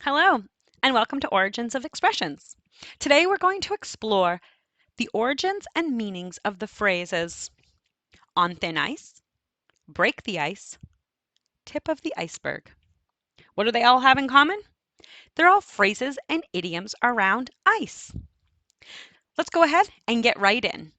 Hello, and welcome to Origins of Expressions. Today we're going to explore the origins and meanings of the phrases on thin ice, break the ice, tip of the iceberg. What do they all have in common? They're all phrases and idioms around ice. Let's go ahead and get right in.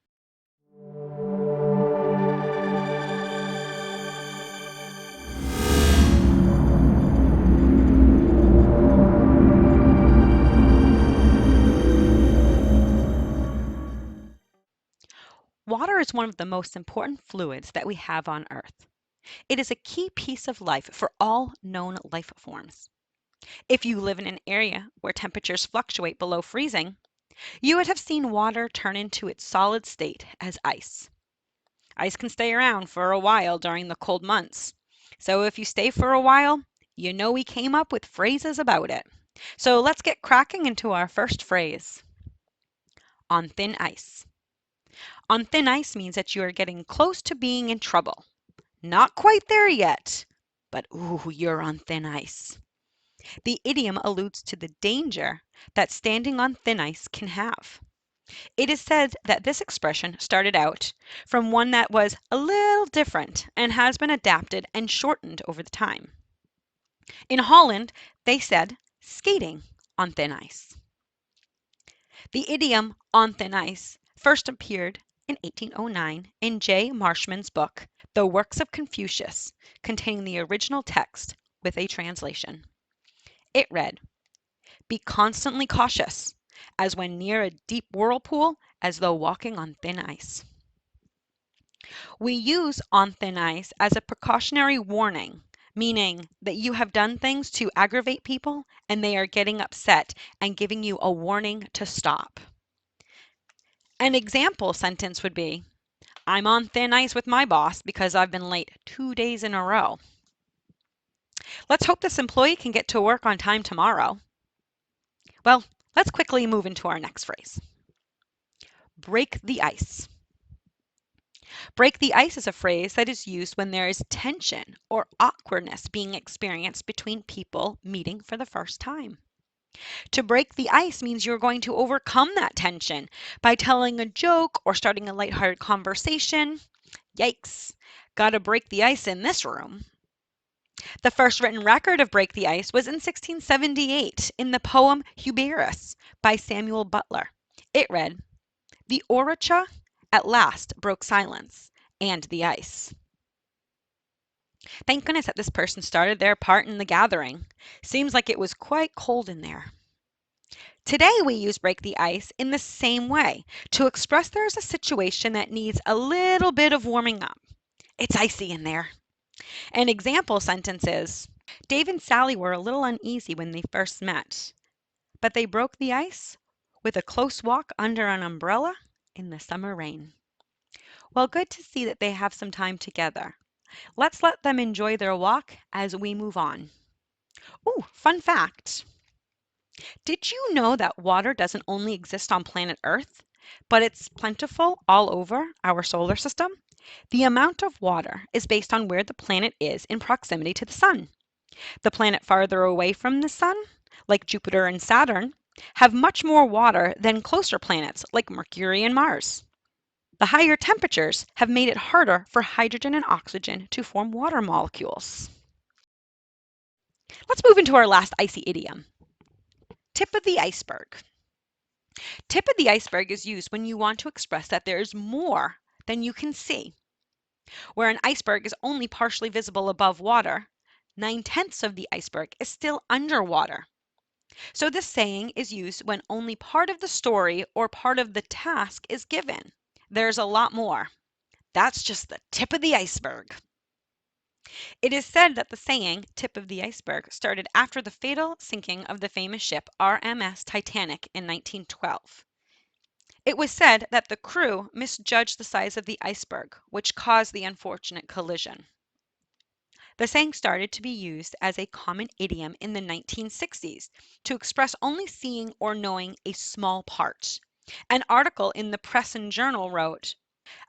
Water is one of the most important fluids that we have on Earth. It is a key piece of life for all known life forms. If you live in an area where temperatures fluctuate below freezing, you would have seen water turn into its solid state as ice. Ice can stay around for a while during the cold months. So if you stay for a while, you know we came up with phrases about it. So let's get cracking into our first phrase. On thin ice. On thin ice means that you are getting close to being in trouble. Not quite there yet, but ooh, you're on thin ice. The idiom alludes to the danger that standing on thin ice can have. It is said that this expression started out from one that was a little different and has been adapted and shortened over the time. In Holland, they said skating on thin ice. The idiom on thin ice first appeared in 1809 in J. Marshman's book, The Works of Confucius, containing the original text with a translation. It read, "Be constantly cautious, as when near a deep whirlpool, as though walking on thin ice." We use on thin ice as a precautionary warning, meaning that you have done things to aggravate people and they are getting upset and giving you a warning to stop. An example sentence would be, "I'm on thin ice with my boss because I've been late 2 days in a row." Let's hope this employee can get to work on time tomorrow. Well, let's quickly move into our next phrase. Break the ice. Break the ice is a phrase that is used when there is tension or awkwardness being experienced between people meeting for the first time. To break the ice means you're going to overcome that tension by telling a joke or starting a lighthearted conversation. Yikes, gotta break the ice in this room. The first written record of break the ice was in 1678 in the poem Hubris by Samuel Butler. It read, "The orator at last broke silence and the ice." Thank goodness that this person started their part in the gathering. Seems like it was quite cold in there. Today we use break the ice in the same way to express there is a situation that needs a little bit of warming up. It's icy in there. An example sentence is, "Dave and Sally were a little uneasy when they first met, but they broke the ice with a close walk under an umbrella in the summer rain." Well, good to see that they have some time together. Let's let them enjoy their walk as we move on. Ooh, fun fact. Did you know that water doesn't only exist on planet Earth, but it's plentiful all over our solar system? The amount of water is based on where the planet is in proximity to the sun. The planet farther away from the sun, like Jupiter and Saturn, have much more water than closer planets like Mercury and Mars. The higher temperatures have made it harder for hydrogen and oxygen to form water molecules. Let's move into our last icy idiom. Tip of the iceberg. Tip of the iceberg is used when you want to express that there is more than you can see. Where an iceberg is only partially visible above water, 9/10 of the iceberg is still underwater. So this saying is used when only part of the story or part of the task is given. There's a lot more. That's just the tip of the iceberg. It is said that the saying, "tip of the iceberg," started after the fatal sinking of the famous ship RMS Titanic in 1912. It was said that the crew misjudged the size of the iceberg, which caused the unfortunate collision. The saying started to be used as a common idiom in the 1960s to express only seeing or knowing a small part. An article in the Press and Journal wrote,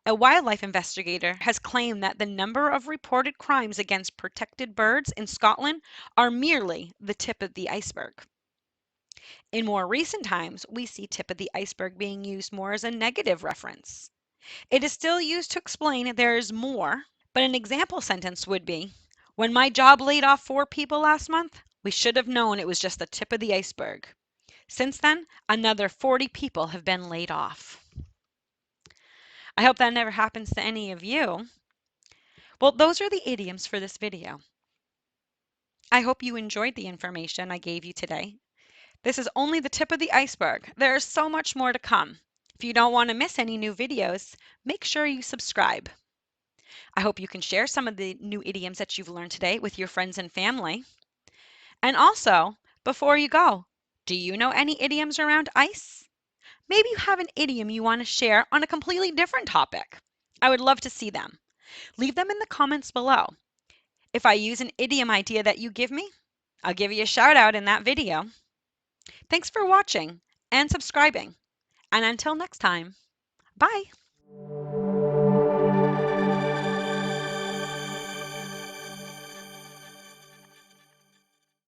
A wildlife investigator has claimed that the number of reported crimes against protected birds in Scotland are merely the tip of the iceberg. In more recent times, we see tip of the iceberg being used more as a negative reference. It is still used to explain there is more, but an example sentence would be, when my job laid off 4 people last month, we should have known it was just the tip of the iceberg. Since then, another 40 people have been laid off. I hope that never happens to any of you. Well, those are the idioms for this video. I hope you enjoyed the information I gave you today. This is only the tip of the iceberg. There is so much more to come. If you don't want to miss any new videos, make sure you subscribe. I hope you can share some of the new idioms that you've learned today with your friends and family. And also, before you go, do you know any idioms around ice? Maybe you have an idiom you want to share on a completely different topic. I would love to see them. Leave them in the comments below. If I use an idiom idea that you give me, I'll give you a shout out in that video. Thanks for watching and subscribing. And until next time, bye.